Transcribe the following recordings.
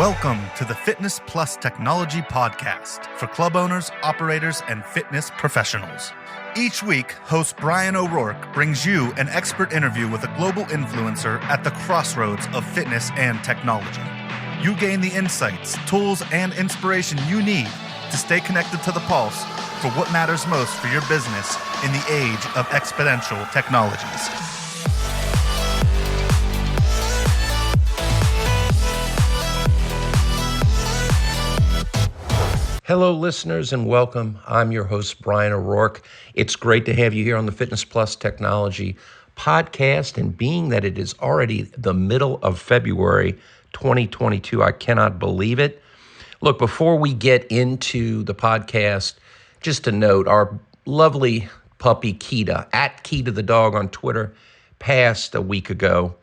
Welcome to the Fitness Plus Technology Podcast for club owners, operators, and fitness professionals. Each week, host Bryan O'Rourke brings you an expert interview with a global influencer at the crossroads of fitness and technology. You gain the insights, tools, and inspiration you need to stay connected to the pulse for what matters most for your business in the age of exponential technologies. Hello, listeners, and welcome. I'm your host, Bryan O'Rourke. It's great to have you here on the Fitness Plus Technology Podcast. And being that it is already the middle of February 2022, I cannot believe it. Look, before we get into the podcast, just a note, our lovely puppy, Kita, at Kita the dog on Twitter, passed a week ago,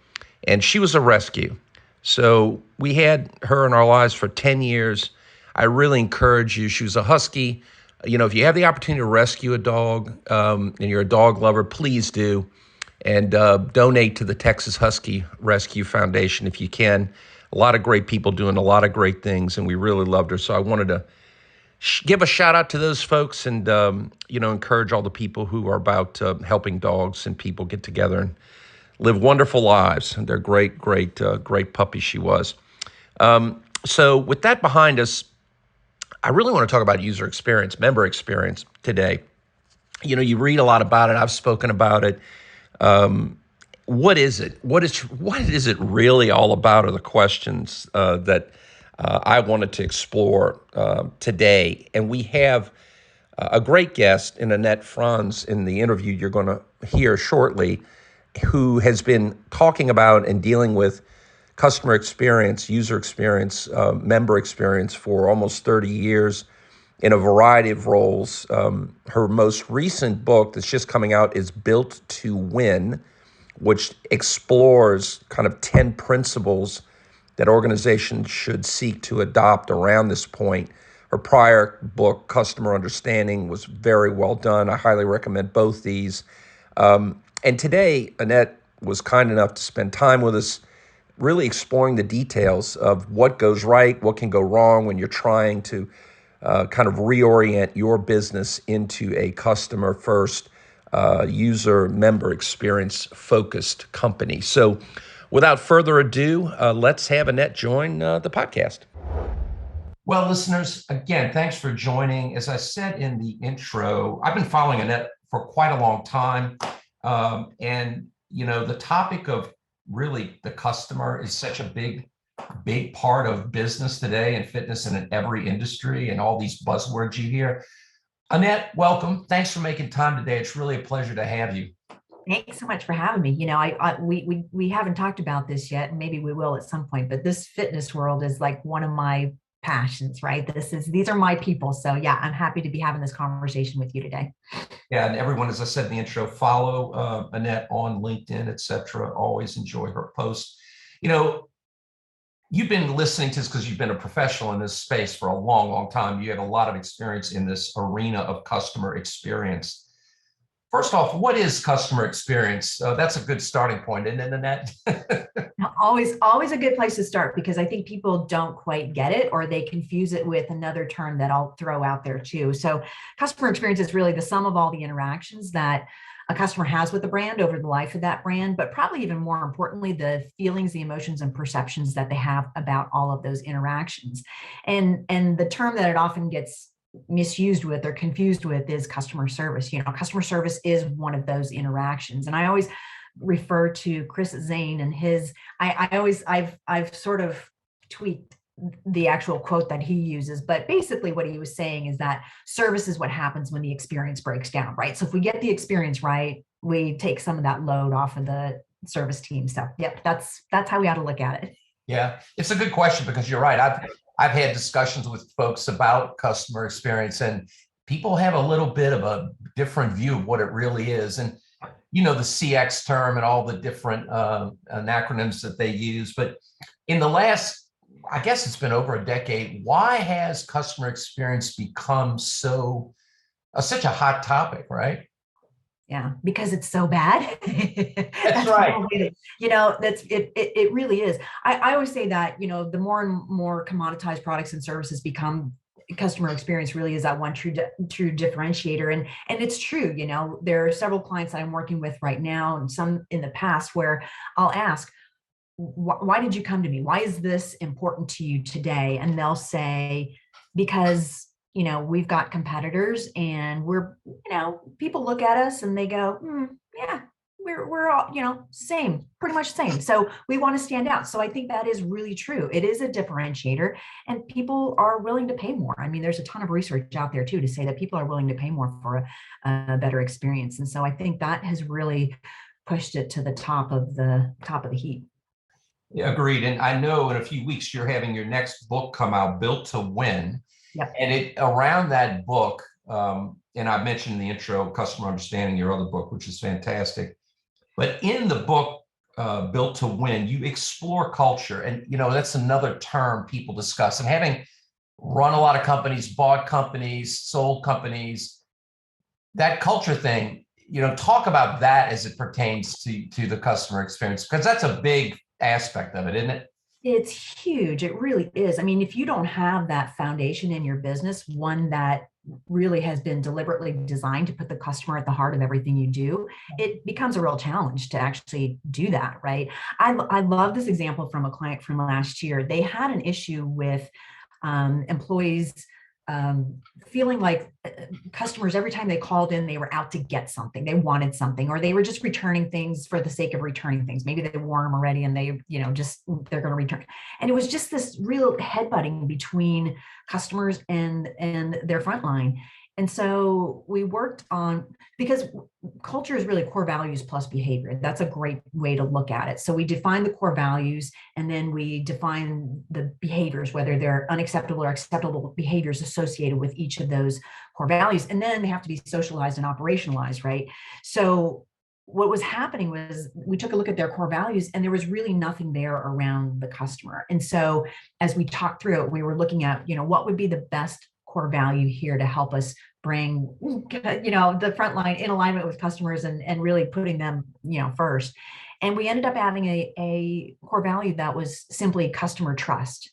and she was a rescue. So we had her in our lives for 10 years. I really encourage you. She was a husky. You know, if you have the opportunity to rescue a dog and you're a dog lover, please do. And donate to the Texas Husky Rescue Foundation if you can. A lot of great people doing a lot of great things, and we really loved her. So I wanted to give a shout out to those folks and, encourage all the people who are about helping dogs and people get together and live wonderful lives. And they're great puppy she was. So with that behind us, I really want to talk about user experience, member experience today. You know, you read a lot about it. I've spoken about it. What is it? What is it really all about are the questions that I wanted to explore today. And we have a great guest in Annette, Franz, in the interview you're going to hear shortly, who has been talking about and dealing with customer experience, user experience, member experience for almost 30 years in a variety of roles. Her most recent book that's just coming out is Built to Win, which explores kind of 10 principles that organizations should seek to adopt around this point. Her prior book, Customer Understanding, was very well done. I highly recommend both these. And today, Annette was kind enough to spend time with us really exploring the details of what goes right, what can go wrong when you're trying to kind of reorient your business into a customer-first, user member experience-focused company. So without further ado, let's have Annette join the podcast. Well, listeners, again, thanks for joining. As I said in the intro, I've been following Annette for quite a long time. And, the topic of really the customer is such a big part of business today and fitness and in every industry and all these buzzwords you hear. Annette, welcome. Thanks for making time today. It's really a pleasure to have you. Thanks so much for having me. We haven't talked about this yet, and maybe we will at some point, but this fitness world is like one of my passions, right? These are my people. So yeah, I'm happy to be having this conversation with you today. Yeah, and everyone, as I said in the intro, follow Annette on LinkedIn, etc. Always enjoy her posts. You've been listening to this because you've been a professional in this space for a long time. You have a lot of experience in this arena of customer experience. First off, what is customer experience? That's a good starting point, isn't it, Annette? Always a good place to start, because I think people don't quite get it, or they confuse it with another term that I'll throw out there too. So customer experience is really the sum of all the interactions that a customer has with the brand over the life of that brand, but probably even more importantly, the feelings, the emotions, and perceptions that they have about all of those interactions. And the term that it often gets misused with or confused with is customer service. Customer service is one of those interactions. And I always refer to Chris Zane and his, I've sort of tweaked the actual quote that he uses, but basically what he was saying is that service is what happens when the experience breaks down, right? So if we get the experience right, we take some of that load off of the service team. So yep, that's how we ought to look at it. Yeah, it's a good question, because you're right. I've had discussions with folks about customer experience, and people have a little bit of a different view of what it really is. And, the CX term and all the different acronyms that they use. But in the last, I guess it's been over a decade, why has customer experience become such a hot topic, right? Yeah, because it's so bad. That's That's right. one way to, you know, that's it really is. I always say that, you know, the more and more commoditized products and services become, customer experience really is that one true differentiator. And it's true, you know, there are several clients that I'm working with right now and some in the past where I'll ask, why did you come to me? Why is this important to you today? And they'll say, because, you know, we've got competitors and we're, you know, people look at us and they go, yeah, we're all, you know, same, pretty much same. So we want to stand out. So I think that is really true. It is a differentiator and people are willing to pay more. I mean, there's a ton of research out there too, to say that people are willing to pay more for a better experience. And so I think that has really pushed it to the top of the heap. Yeah, agreed. And I know in a few weeks you're having your next book come out, Built to Win. Yep. And it around that book, and I mentioned in the intro, Customer Understanding, your other book, which is fantastic. But in the book, Built to Win, you explore culture. And, you know, that's another term people discuss. And having run a lot of companies, bought companies, sold companies, that culture thing, you know, talk about that as it pertains to the customer experience, because that's a big aspect of it, isn't it? It's huge. It really is. I mean, if you don't have that foundation in your business, one that really has been deliberately designed to put the customer at the heart of everything you do, it becomes a real challenge to actually do that, right? I love this example from a client from last year. They had an issue with employees feeling like customers, every time they called in, they were out to get something, they wanted something, or they were just returning things for the sake of returning things. Maybe they wore them already and they, you know, just they're going to return. And it was just this real headbutting between customers and their frontline. And so we worked on, because culture is really core values plus behavior. That's a great way to look at it. So we define the core values and then we define the behaviors, whether they're unacceptable or acceptable behaviors associated with each of those core values. And then they have to be socialized and operationalized, right? So what was happening was we took a look at their core values and there was really nothing there around the customer. And so as we talked through it, we were looking at, you know, what would be the best core value here to help us bring, you know, the front line in alignment with customers and really putting them, you know, first. And we ended up adding a core value that was simply customer trust.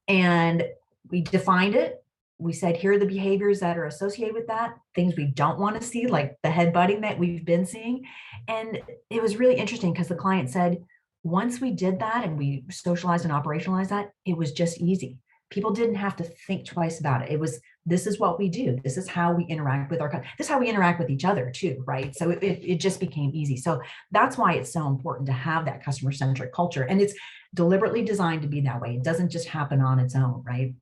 And we defined it. We said, here are the behaviors that are associated with that, things we don't want to see, like the headbutting that we've been seeing. And it was really interesting because the client said, once we did that and we socialized and operationalized that, it was just easy. People didn't have to think twice about it. It was, this is what we do. This is how we interact with this is how we interact with each other too, right? So it just became easy. So that's why it's so important to have that customer-centric culture. And it's deliberately designed to be that way. It doesn't just happen on its own, right?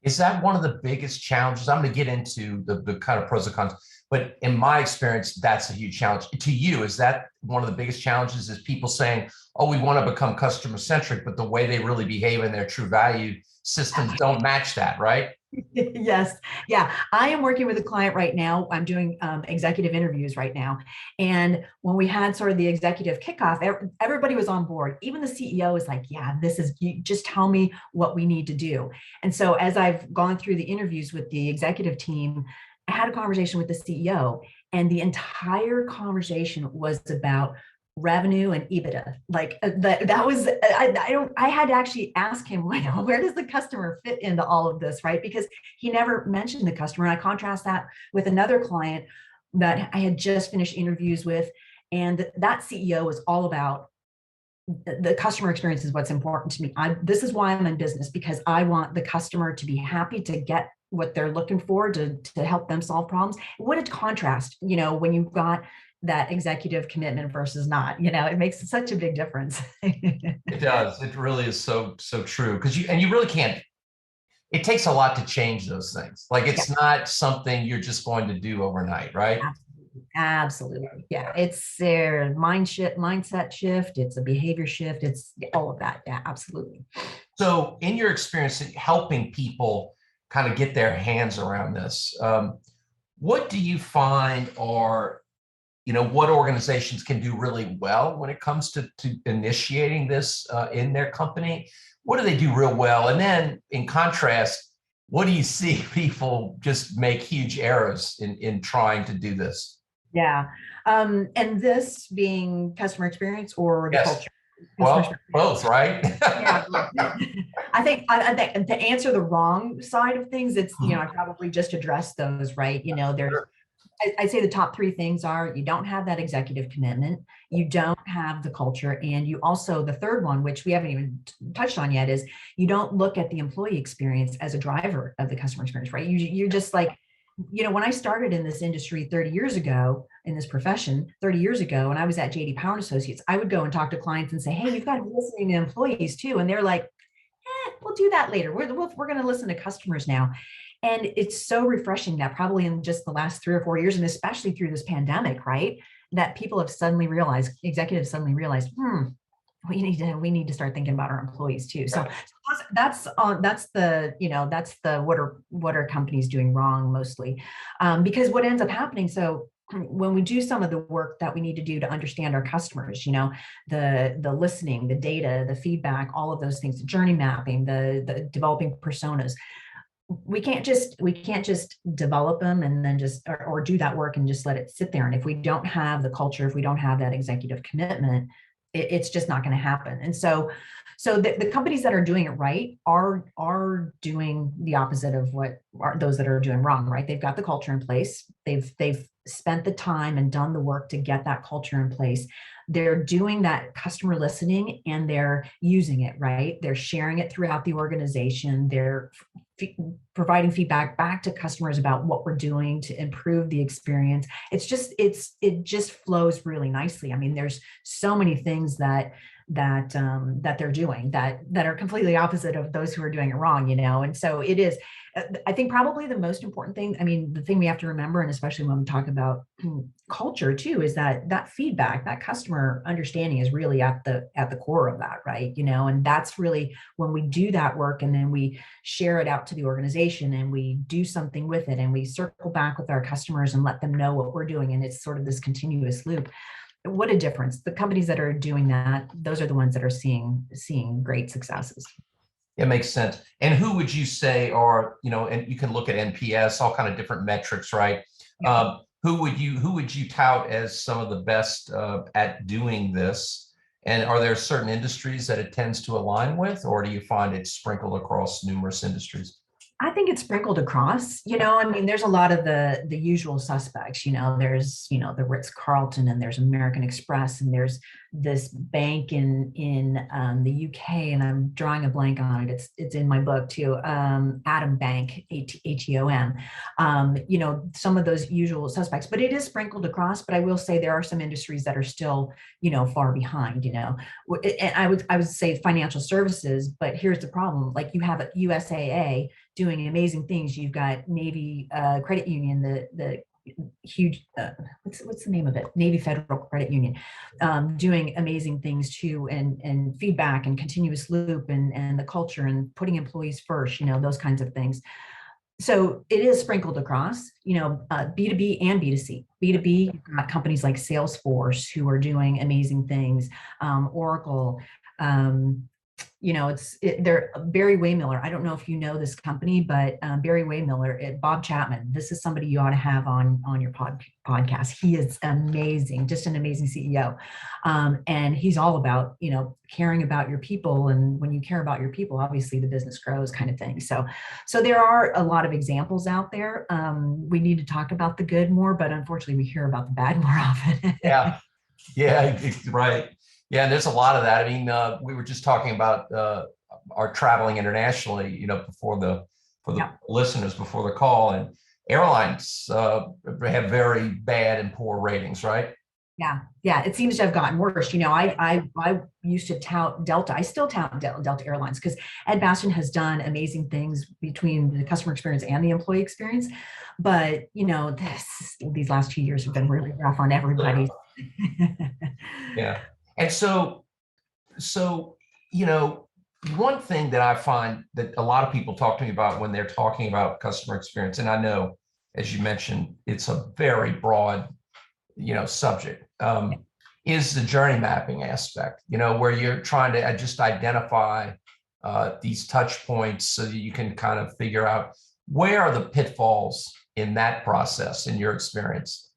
Is that one of the biggest challenges? I'm going to get into the kind of pros and cons, but in my experience, that's a huge challenge. To you, is that one of the biggest challenges, is people saying, oh, we want to become customer centric, but the way they really behave in their true value systems don't match that, right? Yes. Yeah. I am working with a client right now. I'm doing executive interviews right now. And when we had sort of the executive kickoff, everybody was on board. Even the CEO was like, yeah, this is, you just tell me what we need to do. And so as I've gone through the interviews with the executive team, I had a conversation with the CEO and the entire conversation was about revenue and EBITDA. Like that was, I had to actually ask him, where does the customer fit into all of this, right? Because he never mentioned the customer. And I contrast that with another client that I had just finished interviews with. And that CEO was all about the customer experience is what's important to me. This is why I'm in business, because I want the customer to be happy to get what they're looking for to help them solve problems. What a contrast, you know, when you've got that executive commitment versus not, you know, it makes such a big difference. It does. It really is so true. Because you really can't, it takes a lot to change those things. Like it's not something you're just going to do overnight, right? Absolutely. Yeah. It's their mindset shift. It's a behavior shift. It's all of that. Yeah, absolutely. So in your experience helping people kind of get their hands around this, what do you find are, you know, what organizations can do really well when it comes to initiating this in their company? What do they do real well? And then in contrast, what do you see people just make huge errors in trying to do this? Yeah. And this being customer experience or the Yes. culture? Customer Well, experience. both, right? Yeah. I think to answer the wrong side of things, it's, Mhm. I probably just addressed those, right? There's, Sure. I'd say the top three things are you don't have that executive commitment, you don't have the culture, and you also, the third one, which we haven't even touched on yet, is you don't look at the employee experience as a driver of the customer experience, right? You're just like, when I started in this industry 30 years ago, in this profession 30 years ago, and I was at JD Power and Associates, I would go and talk to clients and say, hey, you've got to be listening to employees too. And they're like, we'll do that later. We're going to listen to customers now. And it's so refreshing that probably in just the last 3 or 4 years, and especially through this pandemic, right, that people have suddenly realized, executives suddenly realized, we need to start thinking about our employees too. So that's the what are companies doing wrong mostly, because what ends up happening. So when we do some of the work that we need to do to understand our customers, the listening, the data, the feedback, all of those things, the journey mapping, the developing personas, we can't just develop them and then just or do that work and just let it sit there. And if we don't have the culture, if we don't have that executive commitment, it's just not going to happen. And so the companies that are doing it right are doing the opposite of what are those that are doing wrong, right? They've got the culture in place. They've spent the time and done the work to get that culture in place. They're doing that customer listening and they're using it, right? They're sharing it throughout the organization. They're providing feedback back to customers about what we're doing to improve the experience. It just flows really nicely. I mean, there's so many things that they're doing that are completely opposite of those who are doing it wrong, and so it is, I think, probably the most important thing. I mean, the thing we have to remember, and especially when we talk about culture too, is that feedback, that customer understanding is really at the core of that, right? And that's really when we do that work and then we share it out to the organization and we do something with it and we circle back with our customers and let them know what we're doing, and it's sort of this continuous loop. What a difference. The companies that are doing that, those are the ones that are seeing great successes. It makes sense. And who would you say are, and you can look at NPS, all kind of different metrics, right? Yeah. Who would you tout as some of the best at doing this? And are there certain industries that it tends to align with, or do you find it sprinkled across numerous industries? I think it's sprinkled across, I mean, there's a lot of the usual suspects, there's, the Ritz-Carlton, and there's American Express, and there's this bank in the UK, and I'm drawing a blank on it. It's in my book too. Atom Bank, ATOM, some of those usual suspects, but it is sprinkled across. But I will say there are some industries that are still, far behind, and I would say financial services, but here's the problem. Like, you have a USAA doing amazing things. You've got Navy Credit Union, the huge, what's the name of it? Navy Federal Credit Union, doing amazing things too, and feedback and continuous loop and the culture and putting employees first, those kinds of things. So it is sprinkled across, B2B and B2C. B2B, you've got companies like Salesforce who are doing amazing things, Oracle, they're Barry Waymiller. I don't know if you know this company, but Barry Waymiller, Bob Chapman, this is somebody you ought to have on your podcast. He is amazing, just an amazing CEO. And he's all about, caring about your people. And when you care about your people, obviously the business grows, kind of thing. So there are a lot of examples out there. We need to talk about the good more, but unfortunately we hear about the bad more often. Yeah, right. Yeah, and there's a lot of that. I mean, we were just talking about our traveling internationally, for the listeners before the call, and airlines have very bad and poor ratings, right? Yeah. It seems to have gotten worse. I used to tout Delta. I still tout Delta Airlines because Ed Bastian has done amazing things between the customer experience and the employee experience. But these last 2 years have been really rough on everybody. Yeah. And so, one thing that I find that a lot of people talk to me about when they're talking about customer experience, and I know, as you mentioned, it's a very broad, subject, is the journey mapping aspect, where you're trying to just identify these touch points so that you can kind of figure out where are the pitfalls in that process, in your experience.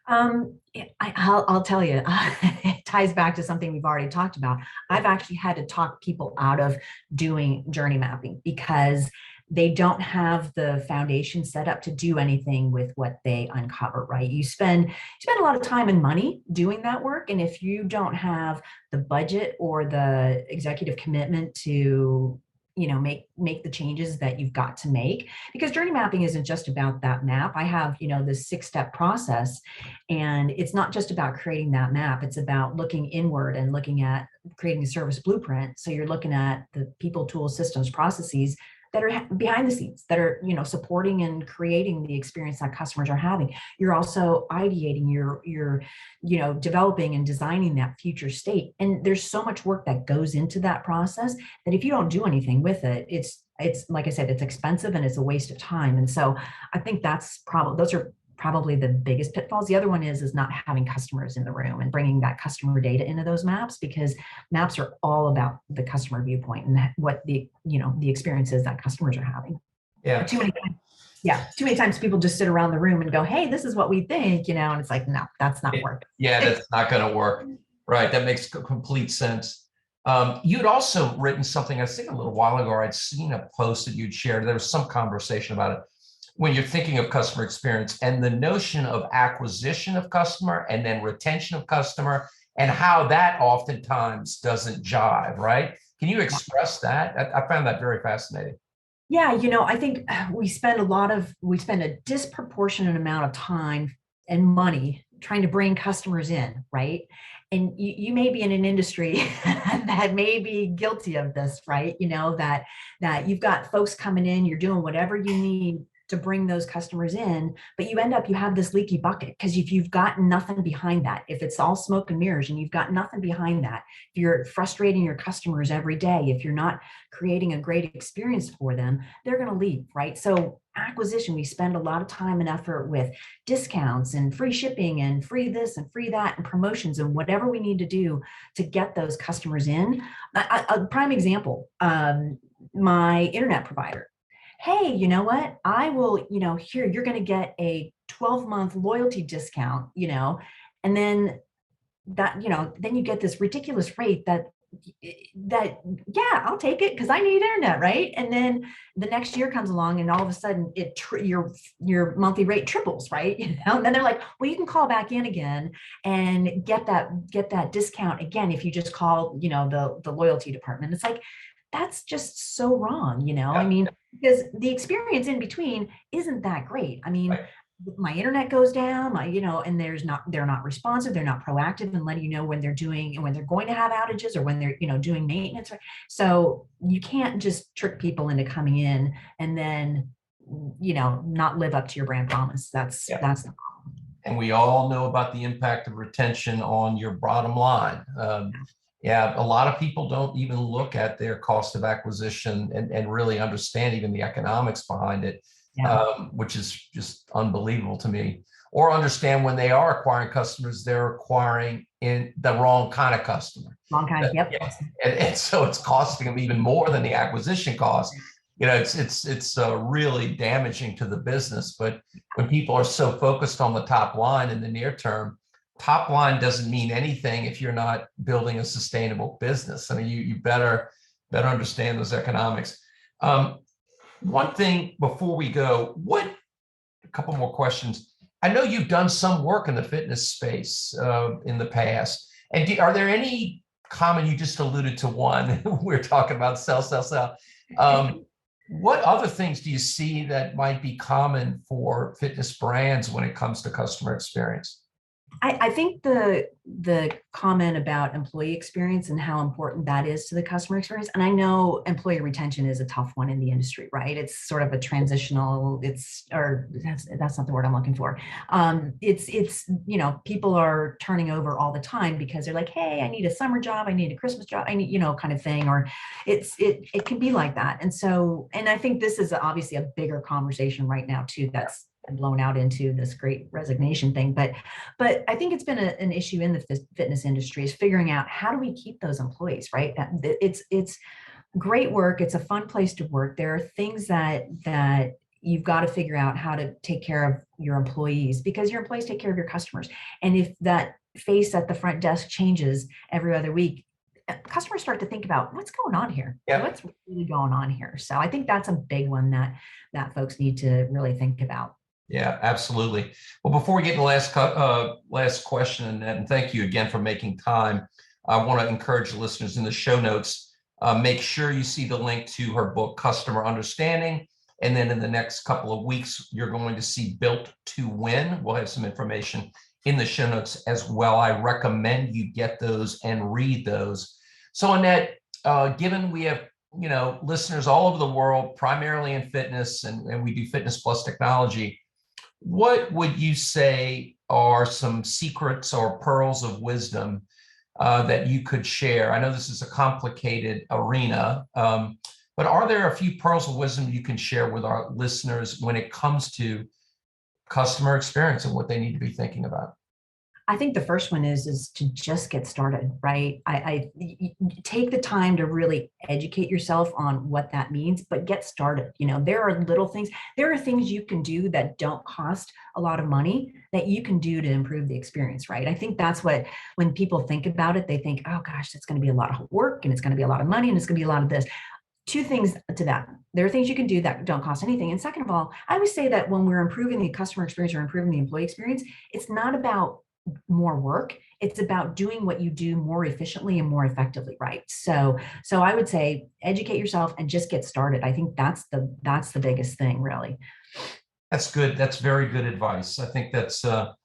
I'll tell you, it ties back to something we've already talked about. I've actually had to talk people out of doing journey mapping because they don't have the foundation set up to do anything with what they uncover, right? You spend a lot of time and money doing that work. And if you don't have the budget or the executive commitment to make the changes that you've got to make, because journey mapping isn't just about that map. I have this 6-step process, and it's not just about creating that map. It's about looking inward and looking at creating a service blueprint. So you're looking at the people, tools, systems, processes that are behind the scenes, that are supporting and creating the experience that customers are having. You're also ideating, you're developing and designing that future state. And there's so much work that goes into that process that if you don't do anything with it, it's like I said, it's expensive and it's a waste of time. And so I think those are probably the biggest pitfalls. The other one is not having customers in the room and bringing that customer data into those maps, because maps are all about the customer viewpoint and what the experiences that customers are having. Yeah. Too many times people just sit around the room and go, hey, this is what we think, and it's like, no, that's not working. Yeah, that's not going to work. Right. That makes complete sense. You'd also written something, I think a little while ago, I'd seen a post that you'd shared. There was some conversation about it. When you're thinking of customer experience and the notion of acquisition of customer and then retention of customer, and how that oftentimes doesn't jive, right? Can you express that? I found that very fascinating. Yeah, I think we spend a disproportionate amount of time and money trying to bring customers in, right? And you may be in an industry that may be guilty of this, right? That you've got folks coming in, you're doing whatever you need to bring those customers in, but you have this leaky bucket, because if you've got nothing behind that, if it's all smoke and mirrors and you've got nothing behind that, if you're frustrating your customers every day, if you're not creating a great experience for them, they're going to leave, right? So acquisition, we spend a lot of time and effort with discounts and free shipping and free this and free that and promotions and whatever we need to do to get those customers in. A prime example, my internet provider. Hey, you know what? I will, here, you're going to get a 12-month loyalty discount, and then then you get this ridiculous rate that, yeah, I'll take it because I need internet, right? And then the next year comes along and all of a sudden your monthly rate triples, right? And then they're like, well, you can call back in again and get that discount again if you just call, the loyalty department. It's like, that's just so wrong, Yeah. I mean, because the experience in between isn't that great. I mean, Right. my internet goes down, and they're not responsive, they're not proactive and letting you know when they're going to have outages or when they're, doing maintenance. So you can't just trick people into coming in and then, not live up to your brand promise. That's the problem. And we all know about the impact of retention on your bottom line. Yeah, a lot of people don't even look at their cost of acquisition and really understand even the economics behind it, which is just unbelievable to me. Or understand when they are acquiring customers, they're acquiring in the wrong kind of customer. Wrong kind of, yep. And so it's costing them even more than the acquisition cost. It's really damaging to the business. But when people are so focused on the top line in the near term, top line doesn't mean anything if you're not building a sustainable business. I mean, you better understand those economics. One thing before we go, a couple more questions. I know you've done some work in the fitness space in the past. And are there any common, you just alluded to one, we're talking about sell. What other things do you see that might be common for fitness brands when it comes to customer experience? I think the comment about employee experience and how important that is to the customer experience, and I know employee retention is a tough one in the industry, right? It's sort of a transitional, that's not the word I'm looking for. It's people are turning over all the time because they're like, hey, I need a summer job, I need a Christmas job, I need, kind of thing, or it can be like that. And so, and I think this is obviously a bigger conversation right now too, that's blown out into this great resignation thing. But I think it's been an issue in the fitness industry, is figuring out how do we keep those employees, right? It's great work. It's a fun place to work. There are things that you've got to figure out how to take care of your employees, because your employees take care of your customers. And if that face at the front desk changes every other week, customers start to think about what's going on here. Yeah. What's really going on here? So I think that's a big one that folks need to really think about. Yeah, absolutely. Well, before we get to the last question, Annette, and thank you again for making time, I want to encourage the listeners in the show notes, make sure you see the link to her book, Customer Understanding. And then in the next couple of weeks, you're going to see Built to Win. We'll have some information in the show notes as well. I recommend you get those and read those. So Annette, given we have listeners all over the world, primarily in fitness, and we do fitness plus technology, what would you say are some secrets or pearls of wisdom that you could share? I know this is a complicated arena, but are there a few pearls of wisdom you can share with our listeners when it comes to customer experience and what they need to be thinking about? I think the first one is to just get started, right? I take the time to really educate yourself on what that means, but get started. There are little things, there are things you can do that don't cost a lot of money that you can do to improve the experience, right? I think that's what, when people think about it, they think, oh gosh, it's going to be a lot of work and it's going to be a lot of money and it's going to be a lot of this. Two things to that. There are things you can do that don't cost anything. And second of all, I always say that when we're improving the customer experience or improving the employee experience, it's not about more work. It's about doing what you do more efficiently and more effectively, right? So I would say educate yourself and just get started. I think that's the biggest thing, really. That's good. That's very good advice. I think that's a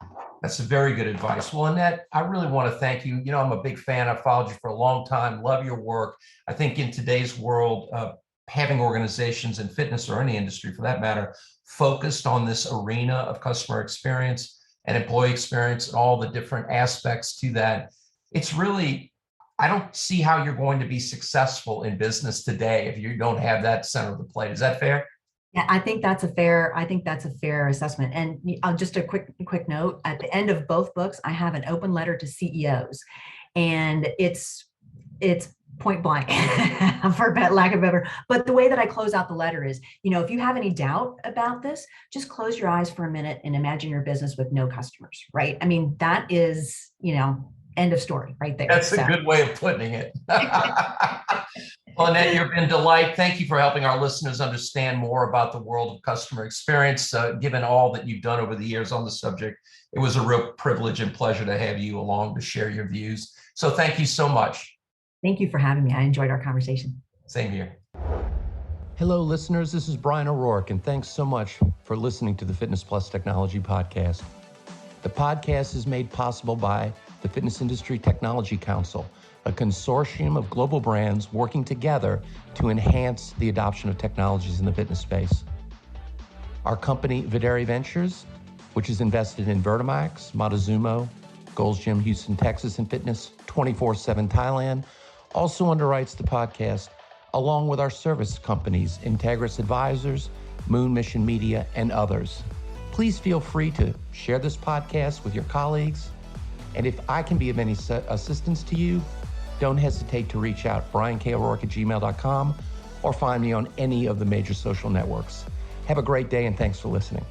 very good advice. Well, Annette, I really want to thank you. I'm a big fan. I've followed you for a long time. Love your work. I think in today's world, having organizations in fitness or any industry for that matter, focused on this arena of customer experience and employee experience and all the different aspects to that, it's really, I don't see how you're going to be successful in business today if you don't have that center of the plate. Is that fair? Yeah, I think that's a fair assessment. And just a quick note, at the end of both books, I have an open letter to CEOs, and it's point blank for lack of better. But the way that I close out the letter is, if you have any doubt about this, just close your eyes for a minute and imagine your business with no customers, right? I mean, that is, end of story right there. That's a good way of putting it. Well, Annette, you've been a delight. Thank you for helping our listeners understand more about the world of customer experience. Given all that you've done over the years on the subject, it was a real privilege and pleasure to have you along to share your views. So thank you so much. Thank you for having me. I enjoyed our conversation. Same here. Hello, listeners. This is Bryan O'Rourke, and thanks so much for listening to the Fitness Plus Technology Podcast. The podcast is made possible by the Fitness Industry Technology Council, a consortium of global brands working together to enhance the adoption of technologies in the fitness space. Our company, Videri Ventures, which is invested in Vertimax, Montezuma, Gold's Gym, Houston, Texas, and Fitness 24/7 Thailand, also underwrites the podcast, along with our service companies, Integris Advisors, Moon Mission Media, and others. Please feel free to share this podcast with your colleagues. And if I can be of any assistance to you, don't hesitate to reach out, bryanko'rourke@gmail.com, or find me on any of the major social networks. Have a great day, and thanks for listening.